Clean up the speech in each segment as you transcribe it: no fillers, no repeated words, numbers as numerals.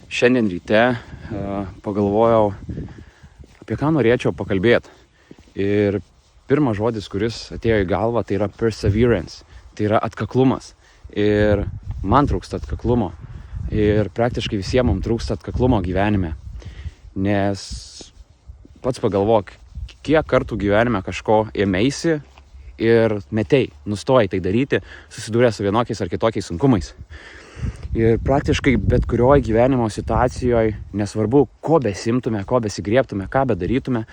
šiandien ryte pagalvojau, apie ką norėčiau pakalbėti. Ir pirmas žodis, kuris atėjo į galvą, tai yra perseverance, tai yra atkaklumas. Ir man trūksta atkaklumo. Ir praktiškai visiems mums trūksta atkaklumo gyvenime. Nes pats pagalvok, kiek kartų gyvenime kažko ėmeisi ir metei, nustojai tai daryti, susidūrė su vienokiais ar kitokiais sunkumais. Ir praktiškai bet kurioje gyvenimo situacijoje, nesvarbu, ko besimtume, ko besigriebtume, ką bedarytume,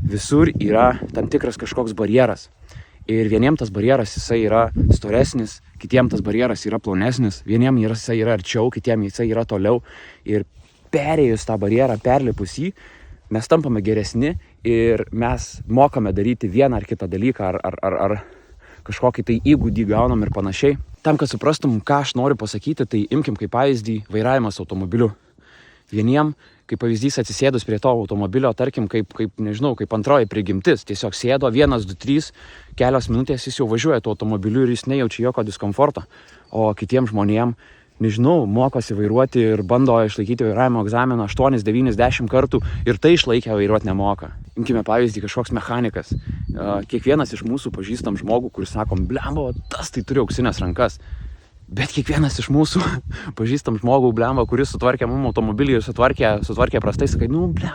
visur yra tam tikras kažkoks barjeras. Ir vieniem tas barjeras jisai yra storesnis, kitiem tas barjeras yra plonesnis, vieniem jisai yra arčiau, kitiem jisai yra toliau. Ir perėjus tą barjerą, perlipus jį, mes tampame geresni ir mes mokame daryti vieną ar kitą dalyką ar kažkokį tai įgūdį gaunam ir panašiai. Tam, kad suprastum, ką aš noriu pasakyti, tai imkim kaip pavyzdį vairavimas automobiliu. Vieniem, kaip pavyzdys atsisėdus prie to automobilio, tarkim, kaip antroji prigimtis. Tiesiog sėdo 1, 2, 3, kelios minutės jis jau važiuoja tuo automobiliu ir jis nejaučia jokio diskomforto. O kitiem žmonėm, mokosi vairuoti ir bando išlaikyti vairavimo egzaminą 8, 9, 10 kartų ir tai išlaikę vairuoti nemoka. Imkime pavyzdį, kažkoks mechanikas. Kiekvienas iš mūsų pažįstam žmogų, kuris sakom, blemba, tas tai turi auksinės rankas. Bet kiekvienas iš mūsų pažįstam žmogų, blemba, kuris sutvarkė mums automobilį ir sutvarkė prastai, sakai,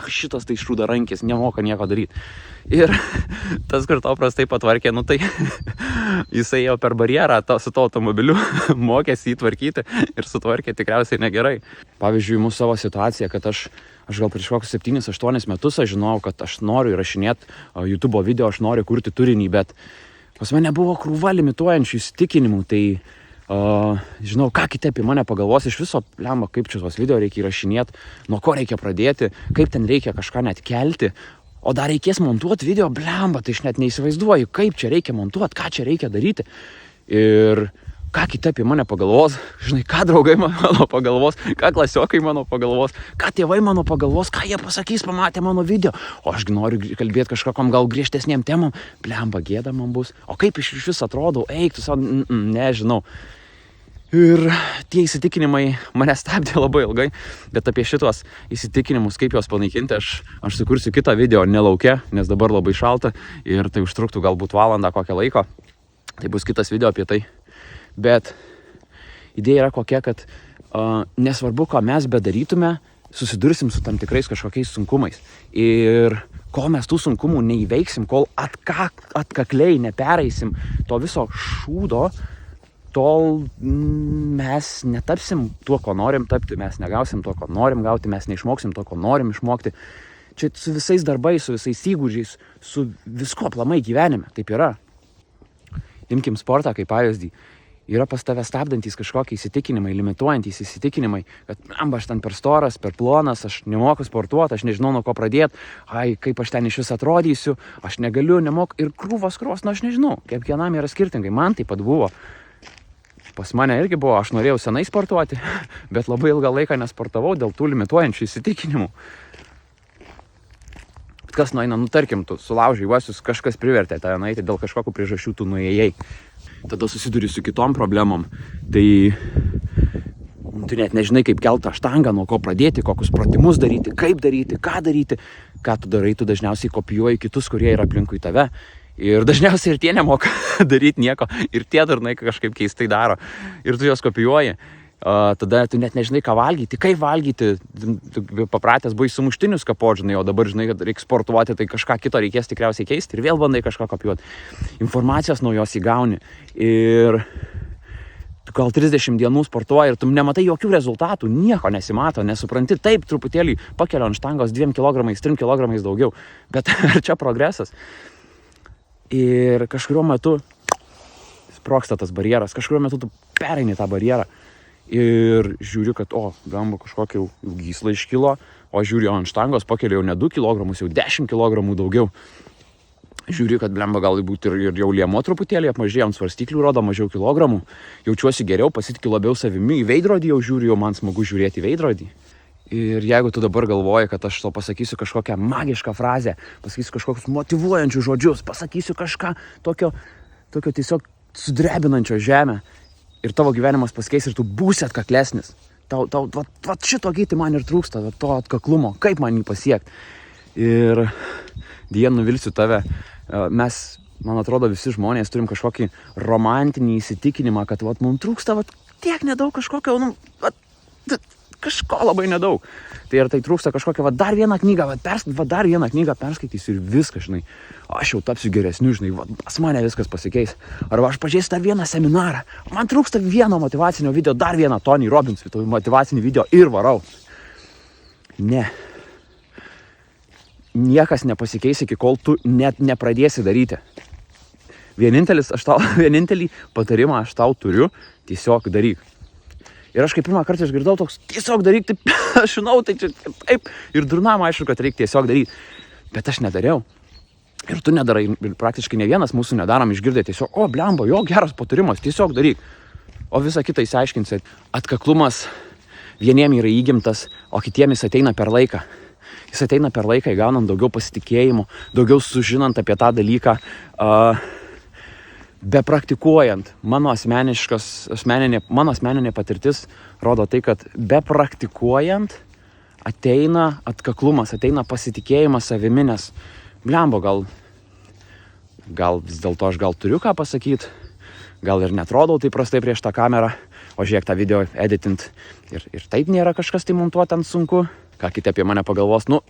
šitas tai šūdarankis, nemoka nieko daryti. Ir tas, kur tau prastai patvarkė, tai jisai jau per barjerą su to automobiliu mokėsi įtvarkyti ir sutvarkė tikriausiai negerai. Pavyzdžiui, mūsų savo situacija, kad aš gal prieš kokius 7-8 metus aš žinojau, kad aš noriu įrašinėti YouTube video, aš noriu kurti turinį, bet pas mane buvo krūva limituojančių įsitikinimų, tai žinau, ką kiti apie mane pagalvos iš viso, blemba, kaip čia tos video reikia įrašinėti, nuo ko reikia pradėti, kaip ten reikia kažką net kelti, o dar reikės montuoti video, blemba, tai aš net neįsivaizduoju, kaip čia reikia montuoti, ką čia reikia daryti. Ir ką kiti apie mane pagalvos, žinai, ką draugai mano pagalvos, ką klasiokai mano pagalvos, ką tėvai mano pagalvos, ką jie pasakys, pamatė mano video, o aš noriu kalbėti kažkokiam gal griežtesniem temam, blemba, gėda man bus, o kaip iš vis atrodau, eik tu savo, nežinau. Ir tie įsitikinimai mane stabdė labai ilgai, bet apie šitos įsitikinimus, kaip juos panaikinti, aš sukursiu kitą video ne lauke, nes dabar labai šalta ir tai užtruktų galbūt valandą kokią laiko. Tai bus kitas video apie tai. Bet idėja yra kokia, kad nesvarbu, ką mes bedarytume, susidursim su tam tikrais kažkokiais sunkumais. Ir kol mes tų sunkumų neįveiksim, kol atkakliai nepereisim to viso šūdo, tol mes netapsim tuo, ko norim tapti, mes negausim to, ko norim gauti, mes neišmoksim to, ko norim išmokti. Čia su visais darbais, su visais įgūdžiais, su visko aplamai gyvenime, taip yra. Imkim sportą kaip pavyzdį. Yra pas tave stabdantys kažkokie įsitikinimai, limituojantys įsitikinimai, kad aš ten per storas, per plonas, aš nemoku sportuoti, aš nežinau nuo ko pradėti, kaip aš ten iš vis atrodysiu, aš negaliu, nemoku ir krūvos, aš nežinau, kiekvienam yra skirtingai, man taip pat buvo. Pas mane irgi buvo, aš norėjau senai sportuoti, bet labai ilgą laiką nesportavau dėl tų limituojančių įsitikinimų. Kas nueina, tarkim, tu sulaužai uosius, kažkas privertė tave nueiti, dėl kažkokių priežasčių tu nuėjai. Tada susiduri su kitom problemom, tai tu net nežinai, kaip kelt tą štangą, nuo ko pradėti, kokius pratimus daryti, kaip daryti, ką tu darai, tu dažniausiai kopijuoji kitus, kurie yra aplinkui tave. Ir dažniausiai ir tie nemoka daryti nieko, ir tie dažnai kažkaip keistai daro. Ir tu juos kopijuoji. Tada tu net nežinai, ką valgyti, kaip valgyti. Tu papratęs buvai sumuštinius kapot, žinai, o dabar žinai, kad reikia sportuoti, tai kažką kito reikės tikriausiai keisti ir vėl bandai kažką kopijuoti. Informacijos naujos įgauni. Ir tu gal 30 dienų sportuoji ir tu nematai jokių rezultatų, nieko nesimato, nesupranti, taip truputėlį pakeliu ant štangos 2 kg, 3 kg daugiau, bet ar čia progresas? Ir kažkuriuo metu sprogsta tas barjeras, kažkuriuo metu tu pereini tą barjerą ir žiūri, kad gamba kažkokia jau gysla iškilo, o žiūri ant štangos, pakeliu jau ne 2 kg, jau 10 kg daugiau. Žiūri, kad blemba galbūt ir jau liemo truputėlį apmažėjo, ant svarstyklių rodo mažiau kilogramų, jaučiuosi geriau, pasitikiu labiau savimi, į veidrodį jau žiūriu, jau man smagu žiūrėti į veidrodį. Ir jeigu tu dabar galvoji, kad aš tau pasakysiu kažkokią magišką frazę, pasakysiu kažkokius motyvuojančius žodžius, pasakysiu kažką tokio tiesiog sudrebinančio žemę ir tavo gyvenimas pasikeis ir tu būsi atkaklesnis, va šito gyti man ir trūksta, va, to atkaklumo, kaip man jį pasiekti. Ir Dien, nuvilsiu tave, mes, man atrodo, visi žmonės turim kažkokį romantinį įsitikinimą, kad vat, mums trūksta vat, tiek nedaug kažkokio, nu, vat, kažko labai nedaug. Tai ir tai trūksta kažkokią, vat, dar vieną knygą, dar vieną knygą perskaitysiu ir viską, žinai. Aš jau tapsiu geresniu, žinai, vat, pas mane viskas pasikeis. Arba aš pažiūrėsiu dar vieną seminarą. Man trūksta vieno motyvacinio video, dar vieną Tony Robbins motyvacinį video ir varau. Ne. Niekas nepasikeis iki kol tu net nepradėsi daryti. Vienintelį patarimą aš tau turiu, tiesiog daryk. Ir aš kaip pirmą kartą išgirdau toks, tiesiog daryk, taip, aš žinau, tai čia taip. Ir durnam aišku, kad reikia tiesiog daryti. Bet aš nedariau. Ir tu nedarai, ir praktiškai ne vienas mūsų nedarom išgirdę tiesiog, o blemba, jo geras patarimas, tiesiog daryk. O visą kitą įsiaiškinsi. Atkaklumas vieniem yra įgimtas, o kitiem jis ateina per laiką. Jis ateina per laiką, įgaunant daugiau pasitikėjimų, daugiau sužinant apie tą dalyką, bepraktikuojant. Mano asmeninė patirtis rodo tai, kad bepraktikuojant ateina atkaklumas, ateina pasitikėjimas savimi, nes blembo, gal vis dėlto aš gal turiu ką pasakyti, gal ir netrodau taip prastai prieš tą kamerą, o žiūrėk tą video editint ir taip nėra kažkas tai montuoti ant sunku. Ką kiti apie mane pagalvos, nu,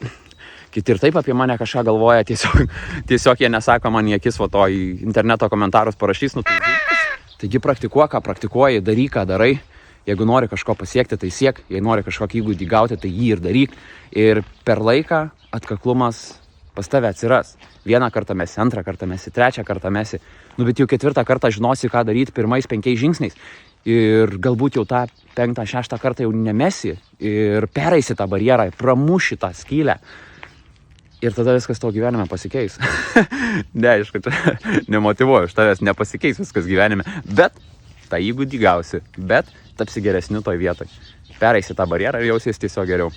kiti ir taip apie mane kažką galvoja, tiesiog jie nesako man į akis, o to į interneto komentarus parašys, nu, taigi praktikuok, ką praktikuoji, daryk, ką darai, jeigu nori kažko pasiekti, tai siek, jei nori kažkokį įgūdį gauti, tai jį ir daryk, ir per laiką atkaklumas pas tave atsiras. Vieną kartą mesi, antrą kartą mesi, trečią kartą mesi, nu, bet jau ketvirtą kartą žinosi, ką daryti pirmais 5 žingsniais. Ir galbūt jau tą 5, 6 kartą jau nemesi ir pereisi tą barjerą, pramuši tą skylę ir tada viskas tavo gyvenime pasikeis. Ne, aišku, nemotyvuoju, iš tavęs nepasikeis viskas gyvenime, bet tą įgūdį gausi, bet tapsi geresniu toj vietoj. Pereisi tą barjerą ir jausies tiesiog geriau.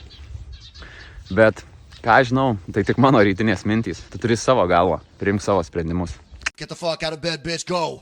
Bet, ką žinau, tai tik mano rytinės mintys. Tu turi savo galvą, priimk savo sprendimus. Get the fuck out of bed, bitch, go!